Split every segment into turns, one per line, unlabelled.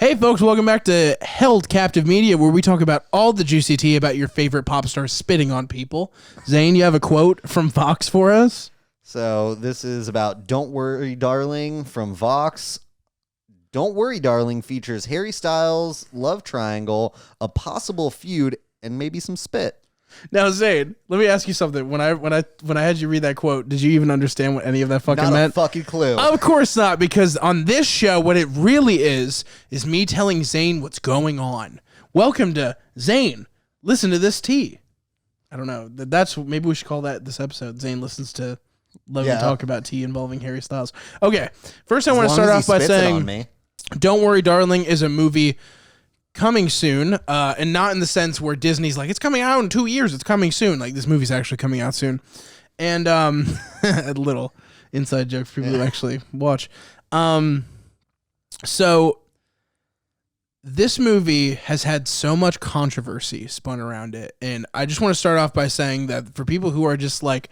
Hey folks, welcome back to Held Captive Media, where we talk about all the juicy tea about your favorite pop stars spitting on people. Zane, you have a quote from Vox for us?
So this is about Don't Worry Darling from Vox. Don't Worry Darling features Harry Styles, love triangle, a possible feud, and maybe some spit.
Now, Zane, let me ask you something. When I had you read that quote, did you even understand what any of that fucking meant?
Not a fucking clue.
Of course not, because on this show, what it really is me telling Zane what's going on. Welcome to Zane. Listen to this tea. I don't know. That's maybe we should call that this episode. Zane listens to Logan talk about tea involving Harry Styles. Okay, first I want to start off by saying, Don't Worry Darling is a movie coming soon, and not in the sense where Disney's like, it's coming out in 2 years, it's coming soon. Like, this movie's actually coming out soon. And a little inside joke for people who actually watch. So this movie has had so much controversy spun around it, and I just want to start off by saying that for people who are just like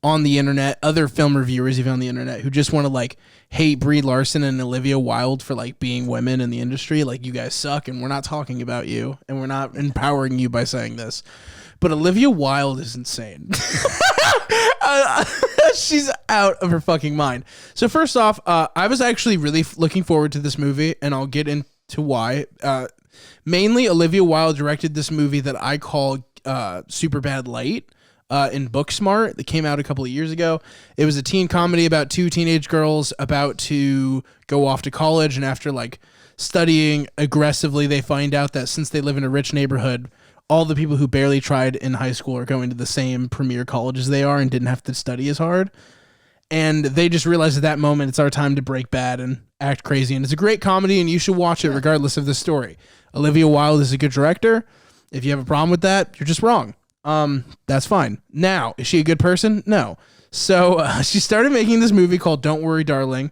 on the internet, other film reviewers even on the internet, who just want to like hate Brie Larson and Olivia Wilde for like being women in the industry, like, you guys suck and we're not talking about you and we're not empowering you by saying this. But Olivia Wilde is insane. She's out of her fucking mind. So first off, I was actually really looking forward to this movie, and I'll get into why. Mainly, Olivia Wilde directed this movie that I call Superbad Light. In Booksmart, that came out a couple of years ago. It was a teen comedy about two teenage girls about to go off to college, and after like studying aggressively, they find out that since they live in a rich neighborhood, all the people who barely tried in high school are going to the same premier college as they are and didn't have to study as hard. And they just realize at that moment it's our time to break bad and act crazy. And it's a great comedy, and you should watch it regardless of the story. Olivia Wilde is a good director. If you have a problem with that, you're just wrong. That's fine. Now, is she a good person? No. So she started making this movie called Don't Worry Darling.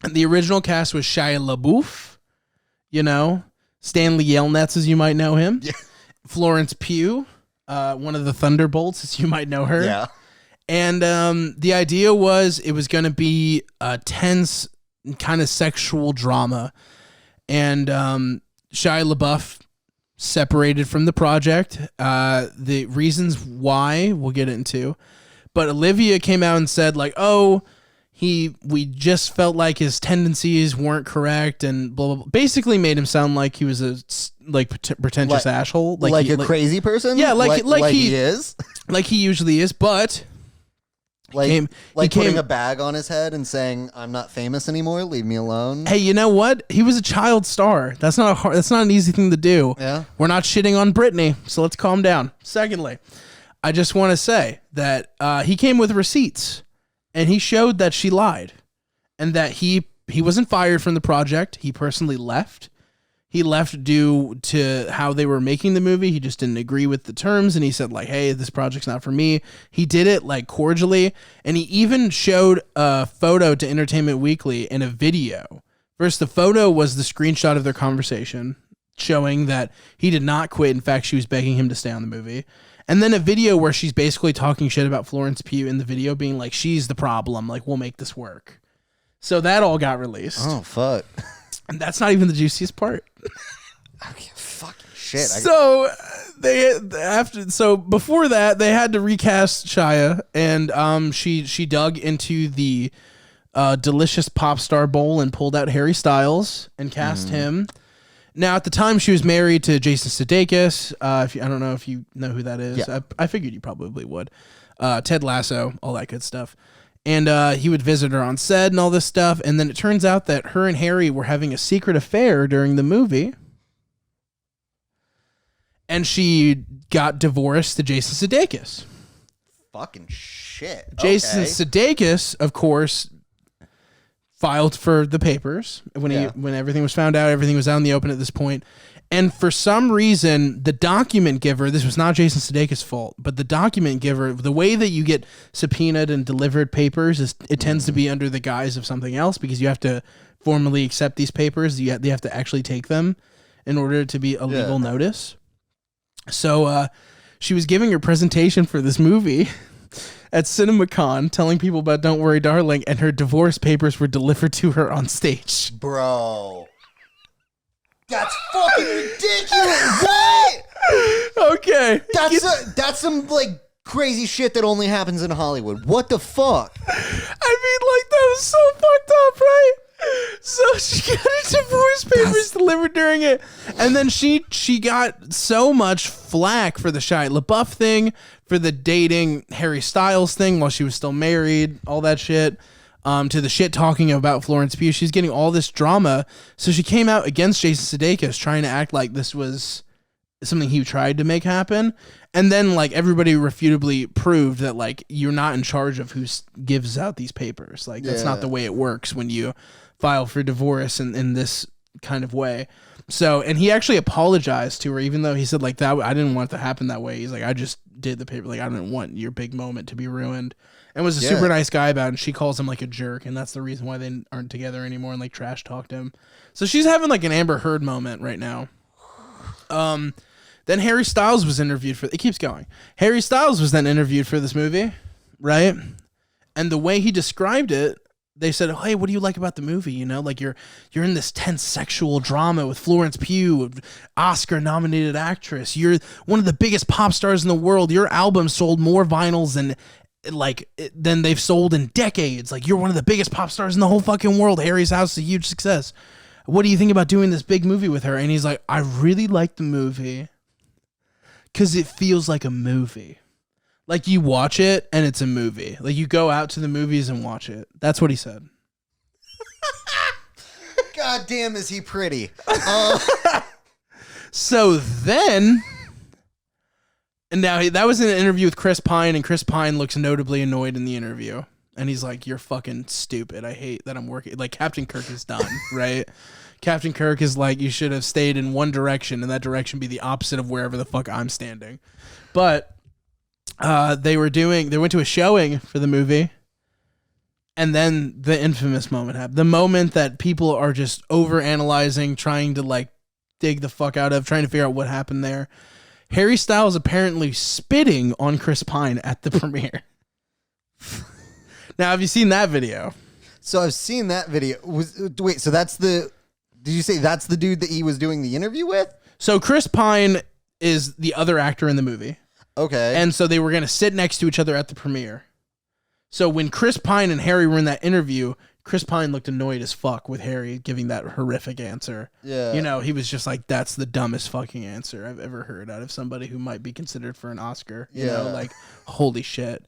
And the original cast was Shia LaBeouf, you know, Stanley Yelnats, as you might know him. Yeah. Florence Pugh, one of the Thunderbolts, as you might know her.
Yeah.
And the idea was it was going to be a tense kind of sexual drama. And Shia LaBeouf separated from the project. The reasons why we'll get into, but Olivia came out and said like, oh, we just felt like his tendencies weren't correct and blah, blah, blah. Basically made him sound like he was a pretentious asshole,
like a crazy person.
Yeah, like
he is,
like he usually is, but.
Like putting a bag on his head and saying, "I'm not famous anymore. Leave me alone."
Hey, you know what? He was a child star. That's not an easy thing to do.
Yeah.
We're not shitting on Britney, so let's calm down. Secondly, I just want to say that he came with receipts, and he showed that she lied, and that he wasn't fired from the project. He personally left. He left due to how they were making the movie. He just didn't agree with the terms, and he said like, hey, this project's not for me. He did it like cordially, and he even showed a photo to Entertainment Weekly and a video. First, the photo was the screenshot of their conversation showing that he did not quit. In fact, she was begging him to stay on the movie. And then a video where she's basically talking shit about Florence Pugh in the video, being like, she's the problem. Like, we'll make this work. So that all got released.
Oh, fuck.
And that's not even the juiciest part.
Okay, fucking shit.
So before that, they had to recast Shia, and she dug into the delicious pop star bowl and pulled out Harry Styles and cast him. Now, at the time, she was married to Jason Sudeikis. I don't know if you know who that is. Yeah. I figured you probably would. Ted Lasso, all that good stuff. And he would visit her on set and all this stuff. And then it turns out that her and Harry were having a secret affair during the movie. And she got divorced to Jason Sudeikis.
Fucking shit.
Jason Sudeikis, of course, filed for the papers when everything was found out. Everything was out in the open at this point. And for some reason, the document giver, this was not Jason Sudeikis' fault, but the document giver, the way that you get subpoenaed and delivered papers, is it tends to be under the guise of something else, because you have to formally accept these papers. They have to actually take them in order to be a legal notice. So she was giving her presentation for this movie at CinemaCon, telling people about Don't Worry Darling, and her divorce papers were delivered to her on stage.
Bro. That's fucking ridiculous. What?
Okay.
That's some like crazy shit that only happens in Hollywood. What the fuck?
I mean, like, that was so fucked up, right? So she got her divorce papers delivered during it, and then she got so much flack for the Shia LaBeouf thing, for the dating Harry Styles thing while she was still married, all that shit, to the shit talking about Florence Pugh. She's getting all this drama, so she came out against Jason Sudeikis, trying to act like this was something he tried to make happen. And then, like, everybody refutably proved that, like, you're not in charge of who gives out these papers. Like, that's not the way it works when you file for divorce in this kind of way. So, and he actually apologized to her, even though he said, like, that I didn't want it to happen that way. He's like, I just did the paper. Like, I didn't want your big moment to be ruined. And was a super nice guy about it. And she calls him, like, a jerk. And that's the reason why they aren't together anymore, and, like, trash talked him. So she's having, like, an Amber Heard moment right now. Then Harry Styles was interviewed for... It keeps going. Harry Styles was then interviewed for this movie, right? And the way he described it, they said, hey, what do you like about the movie? You know, like, you're in this tense sexual drama with Florence Pugh, Oscar-nominated actress. You're one of the biggest pop stars in the world. Your album sold more vinyls than they've sold in decades. Like, you're one of the biggest pop stars in the whole fucking world. Harry's House is a huge success. What do you think about doing this big movie with her? And he's like, I really like the movie because it feels like a movie. Like, you watch it and it's a movie. Like, you go out to the movies and watch it. That's what he said.
God damn, is he pretty?
So then, and now that was in an interview with Chris Pine, and Chris Pine looks notably annoyed in the interview. And he's like, you're fucking stupid. I hate that I'm working. Like, Captain Kirk is done, right? Captain Kirk is like, you should have stayed in one direction, and that direction be the opposite of wherever the fuck I'm standing. But they went to a showing for the movie, and then the infamous moment happened. The moment that people are just over-analyzing, trying to, like, dig the fuck out of, trying to figure out what happened there. Harry Styles apparently spitting on Chris Pine at the premiere. Now, have you seen that video?
So I've seen that video. Wait, so did you say that's the dude that he was doing the interview with?
So Chris Pine is the other actor in the movie.
Okay.
And so they were going to sit next to each other at the premiere. So when Chris Pine and Harry were in that interview, Chris Pine looked annoyed as fuck with Harry giving that horrific answer. Yeah. You know, he was just like, that's the dumbest fucking answer I've ever heard out of somebody who might be considered for an Oscar. You know, like, holy shit.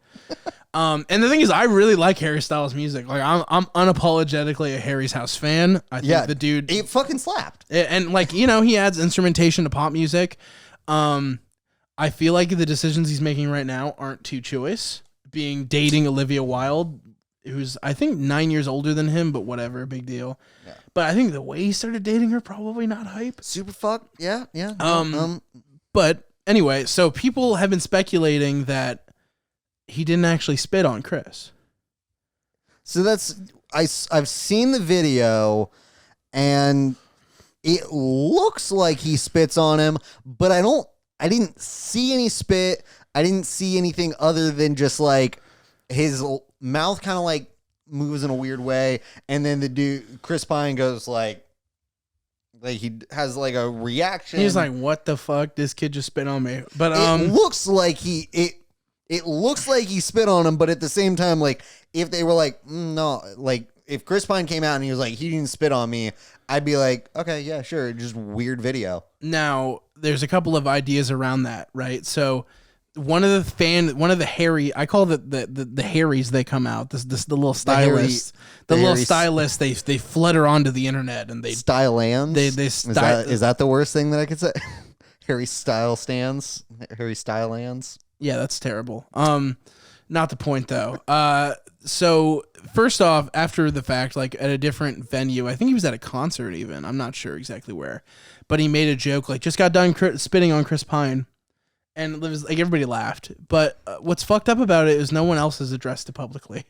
And the thing is, I really like Harry Styles' music. Like, I'm unapologetically a Harry's House fan. I think the dude...
It fucking slapped.
And, like, you know, he adds instrumentation to pop music. I feel like the decisions he's making right now aren't too choice. Dating Olivia Wilde, who's, I think, 9 years older than him, but whatever, big deal. Yeah. But I think the way he started dating her, probably not hype.
Super fuck. Yeah.
But anyway, so people have been speculating that he didn't actually spit on Chris.
So I've seen the video, and it looks like he spits on him, but I didn't see any spit. I didn't see anything other than just, like, his mouth kind of, like, moves in a weird way, and then the dude Chris Pine goes like he has like a reaction.
He's like, what the fuck? This kid just spit on me. But
it looks like it looks like he spit on him, but at the same time, like, if they were like, no, like, if Chris Pine came out and he was like, he didn't spit on me, I'd be like, okay, yeah, sure, just weird video.
Now, there's a couple of ideas around that, right? So one of the Harry, I call it the Harrys, they come out, the little stylists, little stylists, they flutter onto the internet, and they
Stylands. Is that the worst thing that I could say? Harry Style stands, Harry Stylands.
Yeah, that's terrible. Not the point though. So first off, after the fact, like at a different venue, I think he was at a concert even. I'm not sure exactly where, but he made a joke like, just got done spitting on Chris Pine. And it was like, everybody laughed. But what's fucked up about it is no one else has addressed it publicly.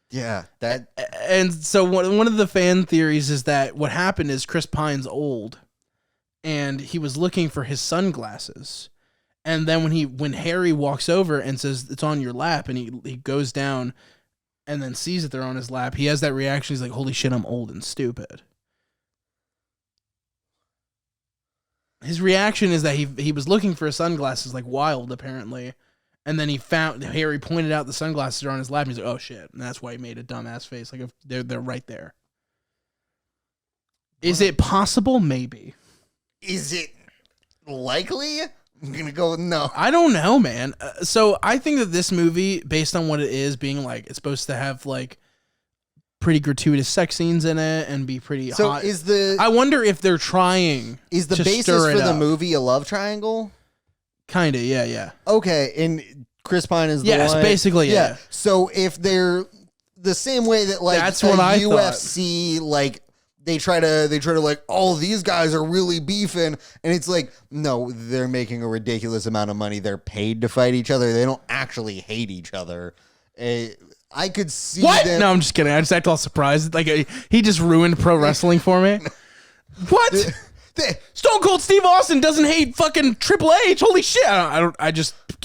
Yeah.
And so one of the fan theories is that what happened is Chris Pine's old, and he was looking for his sunglasses. And then when Harry walks over and says, it's on your lap, and he goes down and then sees that they're on his lap, he has that reaction. He's like, holy shit, I'm old and stupid. his reaction is that he was looking for sunglasses like Wilde apparently, and then he found Harry pointed out the sunglasses are on his lap. And he's like, "Oh shit!" And that's why he made a dumbass face. Like if they're right there. Is it possible? Maybe.
Is it likely? I'm gonna go with no.
I don't know, man. So I think that this movie, based on what it is, being like it's supposed to have like pretty gratuitous sex scenes in it and be pretty hot. I wonder if they're trying.
Is the
to
basis
stir
for
it
the
up.
movie a love triangle?
Kinda, yeah.
Okay, and Chris Pine is the one.
Yes, basically, yeah.
So if they're the same way that like
That's what I
UFC like. They try to like, oh, these guys are really beefing, and it's like, no, they're making a ridiculous amount of money. They're paid to fight each other. They don't actually hate each other. I could see
what?
them.
No, I'm just kidding. I just act all surprised. Like he just ruined pro wrestling for me. What? Stone Cold Steve Austin doesn't hate fucking Triple H. Holy shit!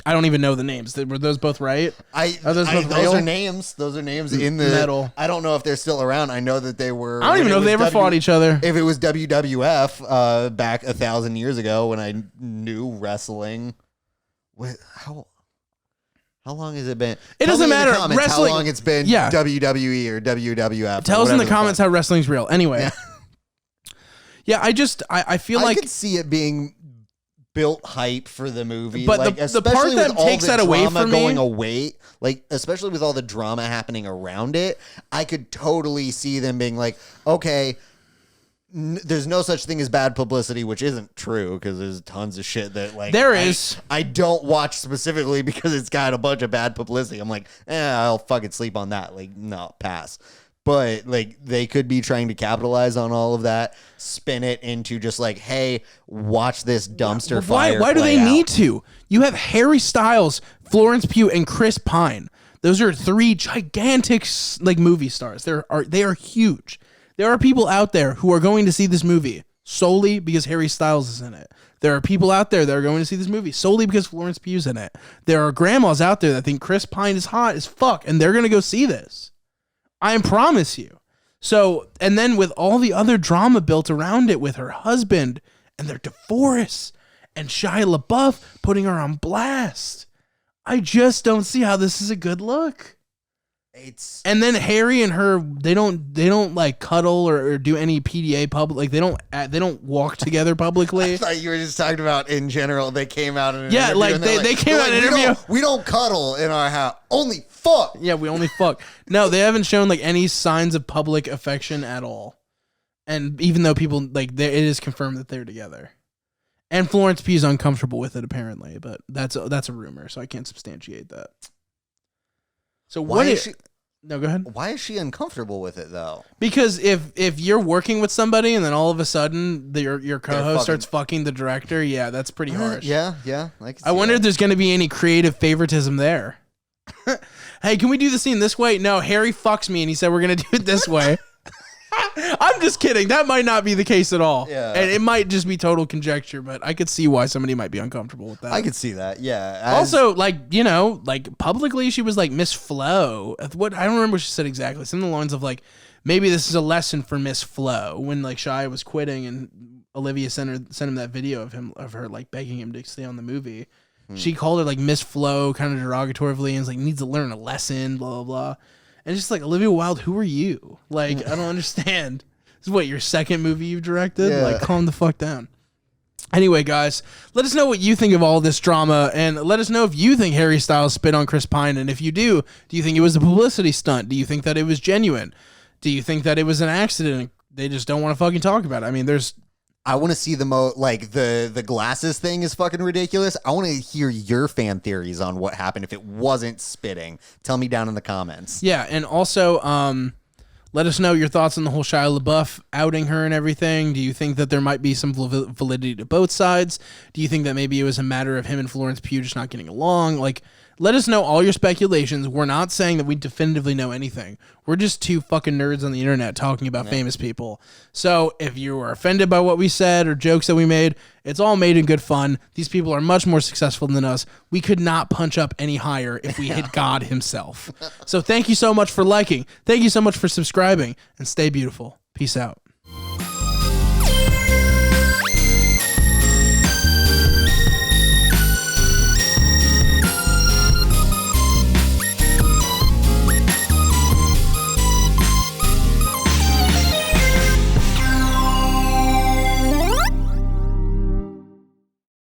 I don't even know the names. Were those both right?
Those are names. Those are names in the
metal.
I don't know if they're still around. I know that they were.
I don't even know if they ever fought each other.
If it was WWF back 1,000 years ago when I knew wrestling. How long has it been?
It doesn't matter.
Wrestling. How long it's been WWE or WWF.
Tell us in the comments how wrestling's real. Anyway. Yeah, I feel like
I could see it being built hype for the movie,
but
like,
the part that takes that away from
going
me,
away, like especially with all the drama happening around it, I could totally see them being like, okay, there's no such thing as bad publicity, which isn't true because there's tons of shit that like I don't watch specifically because it's got a bunch of bad publicity. I'm like, I'll fucking sleep on that. Like, no, pass. But like they could be trying to capitalize on all of that, spin it into just like, hey, watch this dumpster fire.
Why do they need to? You have Harry Styles, Florence Pugh, and Chris Pine. Those are three gigantic like movie stars. They are huge. There are people out there who are going to see this movie solely because Harry Styles is in it. There are people out there that are going to see this movie solely because Florence Pugh's in it. There are grandmas out there that think Chris Pine is hot as fuck, and they're going to go see this. I promise you. So, and then with all the other drama built around it with her husband and their divorce and Shia LaBeouf putting her on blast, I just don't see how this is a good look. And then Harry and her, they don't like cuddle or do any PDA public. Like they don't walk together publicly.
I thought you were just talking about in general. They came out in an
interview.
Like
they came out in an interview.
We don't cuddle in our house. Only fuck.
Yeah, we only fuck. No, they haven't shown like any signs of public affection at all. And even though people like, it is confirmed that they're together. And Florence Pugh's uncomfortable with it apparently, but that's a rumor, so I can't substantiate that. So
why is she?
No, go ahead.
Why is she uncomfortable with it though?
Because if you're working with somebody and then all of a sudden your co-host starts fucking the director, yeah, that's pretty harsh.
Yeah.
I wonder if there's going to be any creative favoritism there. Hey, can we do the scene this way? No, Harry fucks me and he said we're going to do it this way. I'm just kidding. That might not be the case at all.
Yeah.
And it might just be total conjecture, but I could see why somebody might be uncomfortable with that.
I could see that. Yeah.
Also, like publicly she was like Miss Flo. I don't remember what she said exactly. Something along the lines of like, maybe this is a lesson for Miss Flo when like Shia was quitting and Olivia sent him that video of her like begging him to stay on the movie. She called her like Miss Flo kind of derogatorily and was like, needs to learn a lesson, blah, blah, blah. And just like, Olivia Wilde, who are you? Like, I don't understand. This is what, your second movie you've directed?
Yeah.
Like, calm the fuck down. Anyway, guys, let us know what you think of all this drama, and let us know if you think Harry Styles spit on Chris Pine, and if you do you think it was a publicity stunt? Do you think that it was genuine? Do you think that it was an accident? They just don't want to fucking talk about it. I mean,
I want to see the glasses thing is fucking ridiculous. I want to hear your fan theories on what happened if it wasn't spitting. Tell me down in the comments.
Yeah, and also let us know your thoughts on the whole Shia LaBeouf outing her and everything. Do you think that there might be some validity to both sides? Do you think that maybe it was a matter of him and Florence Pugh just not getting along? Like, let us know all your speculations. We're not saying that we definitively know anything. We're just two fucking nerds on the internet talking about famous people. So if you were offended by what we said or jokes that we made, it's all made in good fun. These people are much more successful than us. We could not punch up any higher if we hit God himself. So thank you so much for liking. Thank you so much for subscribing. And stay beautiful. Peace out.